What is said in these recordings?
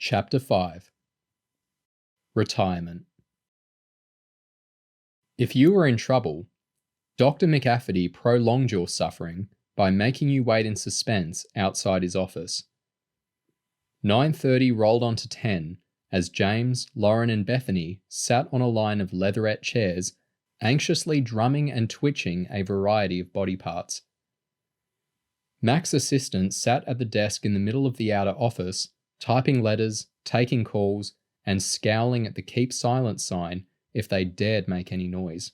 Chapter 5. Retirement. If you were in trouble, Dr. McAfferty prolonged your suffering by making you wait in suspense outside his office. 9:30 rolled on to 10 as James, Lauren and Bethany sat on a line of leatherette chairs, anxiously drumming and twitching a variety of body parts. Mac's assistant sat at the desk in the middle of the outer office, typing letters, taking calls, and scowling at the keep silent sign if they dared make any noise.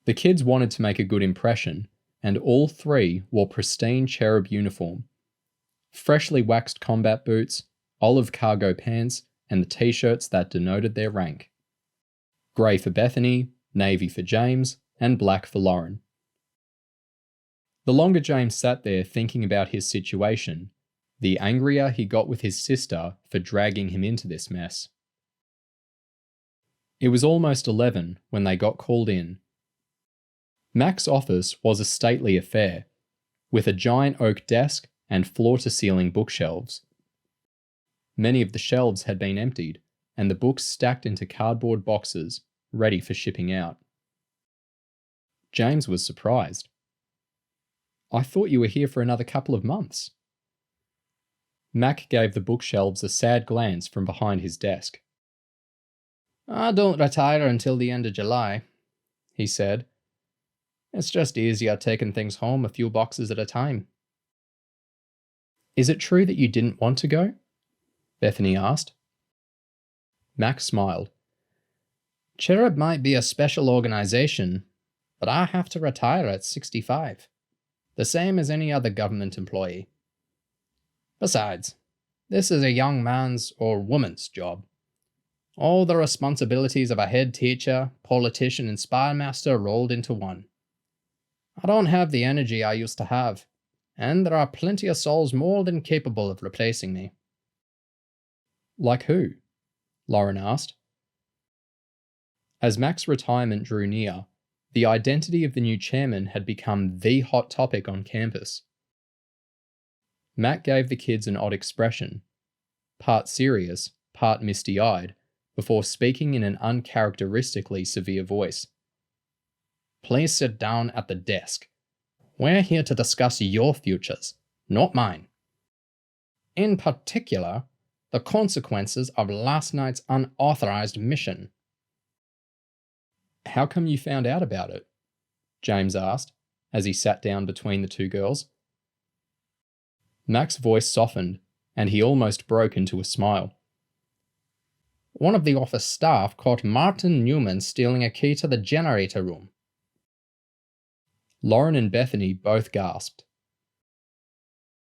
The kids wanted to make a good impression, and all three wore pristine Cherub uniform. Freshly waxed combat boots, olive cargo pants, and the t-shirts that denoted their rank. Grey for Bethany, navy for James, and black for Lauren. The longer James sat there thinking about his situation, the angrier he got with his sister for dragging him into this mess. It was almost 11 when they got called in. Mac's office was a stately affair, with a giant oak desk and floor-to-ceiling bookshelves. Many of the shelves had been emptied, and the books stacked into cardboard boxes, ready for shipping out. James was surprised. "I thought you were here for another couple of months." Mac gave the bookshelves a sad glance from behind his desk. "I don't retire until the end of July," he said. "It's just easier taking things home a few boxes at a time." "Is it true that you didn't want to go?" Bethany asked. Mac smiled. "Cherub might be a special organization, but I have to retire at 65. The same as any other government employee. Besides, this is a young man's or woman's job. All the responsibilities of a head teacher, politician, and spymaster rolled into one. I don't have the energy I used to have, and there are plenty of souls more than capable of replacing me." "Like who?" Lauren asked. As Mac's retirement drew near, the identity of the new chairman had become the hot topic on campus. Mac gave the kids an odd expression, part serious, part misty-eyed, before speaking in an uncharacteristically severe voice. "Please sit down at the desk. We're here to discuss your futures, not mine. In particular, the consequences of last night's unauthorized mission." "How come you found out about it?" James asked, as he sat down between the two girls. Mac's voice softened, and he almost broke into a smile. "One of the office staff caught Martin Newman stealing a key to the generator room." Lauren and Bethany both gasped.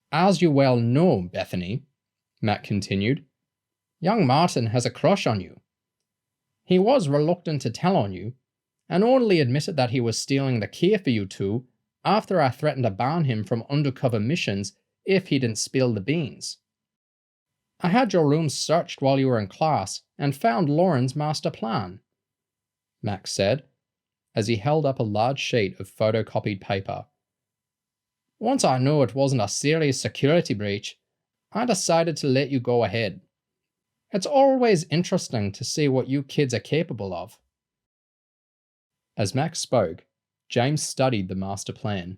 "As you well know, Bethany," Mac continued, "young Martin has a crush on you. He was reluctant to tell on you, and only admitted that he was stealing the key for you two after I threatened to ban him from undercover missions if he didn't spill the beans. I had your room searched while you were in class and found Lauren's master plan," Mac said, as he held up a large sheet of photocopied paper. "Once I knew it wasn't a serious security breach, I decided to let you go ahead. It's always interesting to see what you kids are capable of." As Mac spoke, James studied the master plan.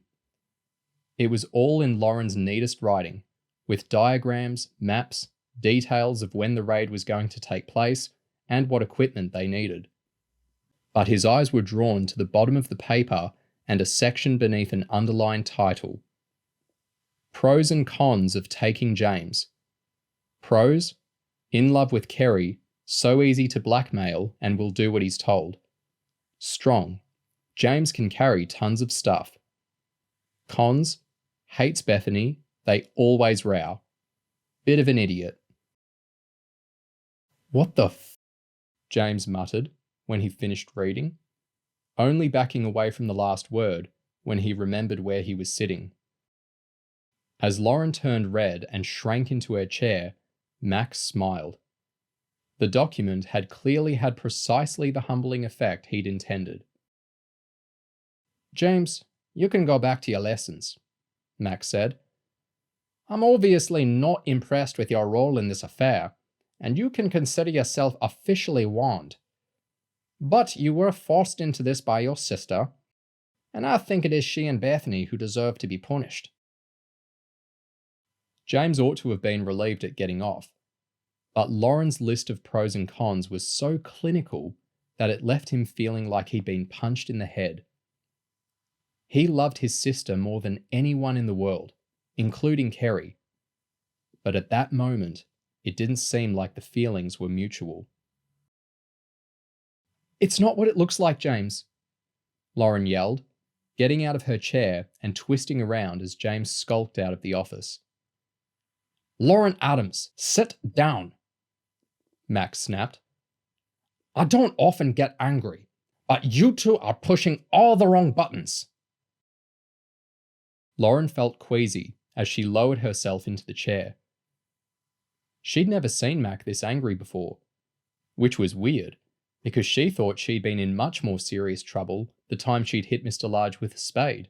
It was all in Lauren's neatest writing, with diagrams, maps, details of when the raid was going to take place and what equipment they needed. But his eyes were drawn to the bottom of the paper and a section beneath an underlined title. Pros and cons of taking James. Pros: in love with Kerry, so easy to blackmail and will do what he's told. Strong: James can carry tons of stuff. Cons: hates Bethany, they always row. Bit of an idiot. "What the f?" James muttered when he finished reading, only backing away from the last word when he remembered where he was sitting. As Lauren turned red and shrank into her chair, Max smiled. The document had clearly had precisely the humbling effect he'd intended. "James, you can go back to your lessons," Max said. I'm obviously not impressed with your role in this affair, and you can consider yourself officially warned. But you were forced into this by your sister, and I think it is she and Bethany who deserve to be punished. James ought to have been relieved at getting off, but Lauren's list of pros and cons was so clinical that it left him feeling like he'd been punched in the head. He loved his sister more than anyone in the world, including Kerry, but at that moment, it didn't seem like the feelings were mutual. "It's not what it looks like, James," Lauren yelled, getting out of her chair and twisting around as James skulked out of the office. "Lauren Adams, sit down," Max snapped. "I don't often get angry, but you two are pushing all the wrong buttons." Lauren felt queasy as she lowered herself into the chair. She'd never seen Mac this angry before, which was weird, because she thought she'd been in much more serious trouble the time she'd hit Mr. Large with a spade.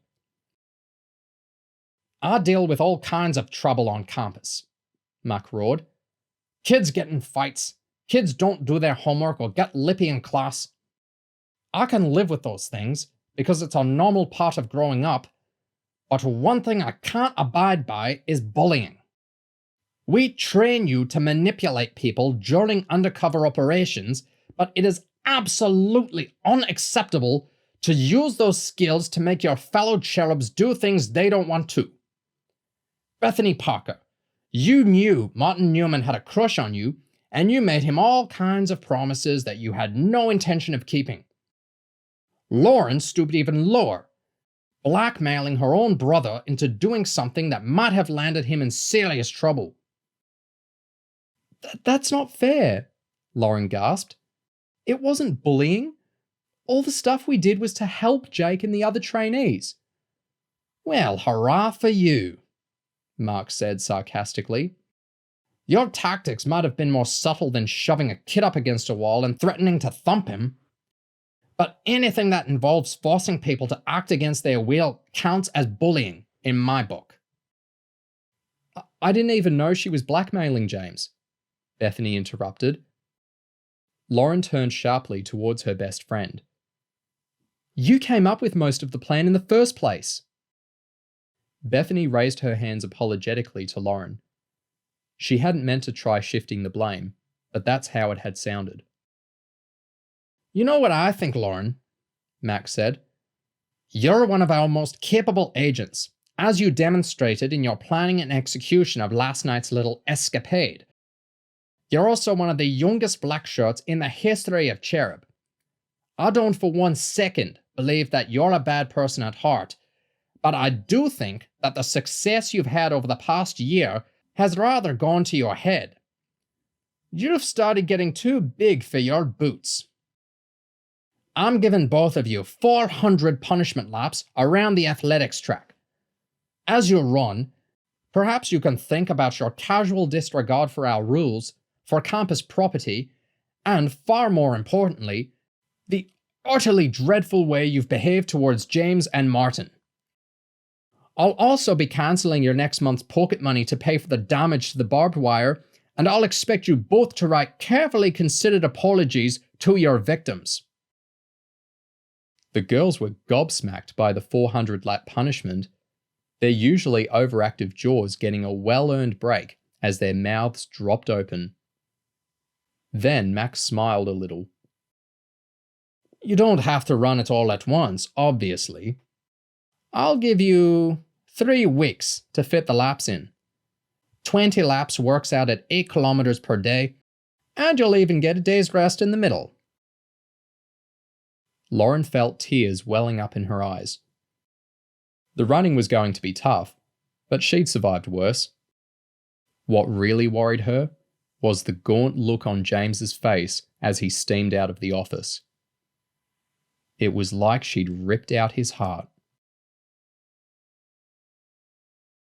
"I deal with all kinds of trouble on campus," Mac roared. "Kids get in fights, kids don't do their homework or get lippy in class. I can live with those things because it's a normal part of growing up, but one thing I can't abide by is bullying. We train you to manipulate people during undercover operations, but it is absolutely unacceptable to use those skills to make your fellow cherubs do things they don't want to. Bethany Parker, you knew Martin Newman had a crush on you, and you made him all kinds of promises that you had no intention of keeping. Lauren stooped even lower, blackmailing her own brother into doing something that might have landed him in serious trouble." That's not fair," Lauren gasped. "It wasn't bullying. All the stuff we did was to help Jake and the other trainees." "Well, hurrah for you," Mark said sarcastically. "Your tactics might have been more subtle than shoving a kid up against a wall and threatening to thump him. But anything that involves forcing people to act against their will counts as bullying in my book." "I didn't even know she was blackmailing James," Bethany interrupted. Lauren turned sharply towards her best friend. "You came up with most of the plan in the first place." Bethany raised her hands apologetically to Lauren. She hadn't meant to try shifting the blame, but that's how it had sounded. "You know what I think, Lauren?" Max said. "You're one of our most capable agents, as you demonstrated in your planning and execution of last night's little escapade. You're also one of the youngest black shirts in the history of Cherub. I don't for 1 second believe that you're a bad person at heart, but I do think that the success you've had over the past year has rather gone to your head. You've started getting too big for your boots. I'm giving both of you 400 punishment laps around the athletics track. As you run, perhaps you can think about your casual disregard for our rules, for campus property, and far more importantly, the utterly dreadful way you've behaved towards James and Martin. I'll also be cancelling your next month's pocket money to pay for the damage to the barbed wire, and I'll expect you both to write carefully considered apologies to your victims." The girls were gobsmacked by the 400-lap punishment, their usually overactive jaws getting a well-earned break as their mouths dropped open. Then Max smiled a little. "You don't have to run it all at once, obviously. I'll give you 3 weeks to fit the laps in. 20 laps works out at 8 kilometers per day, and you'll even get a day's rest in the middle." Lauren felt tears welling up in her eyes. The running was going to be tough, but she'd survived worse. What really worried her was the gaunt look on James's face as he steamed out of the office. It was like she'd ripped out his heart.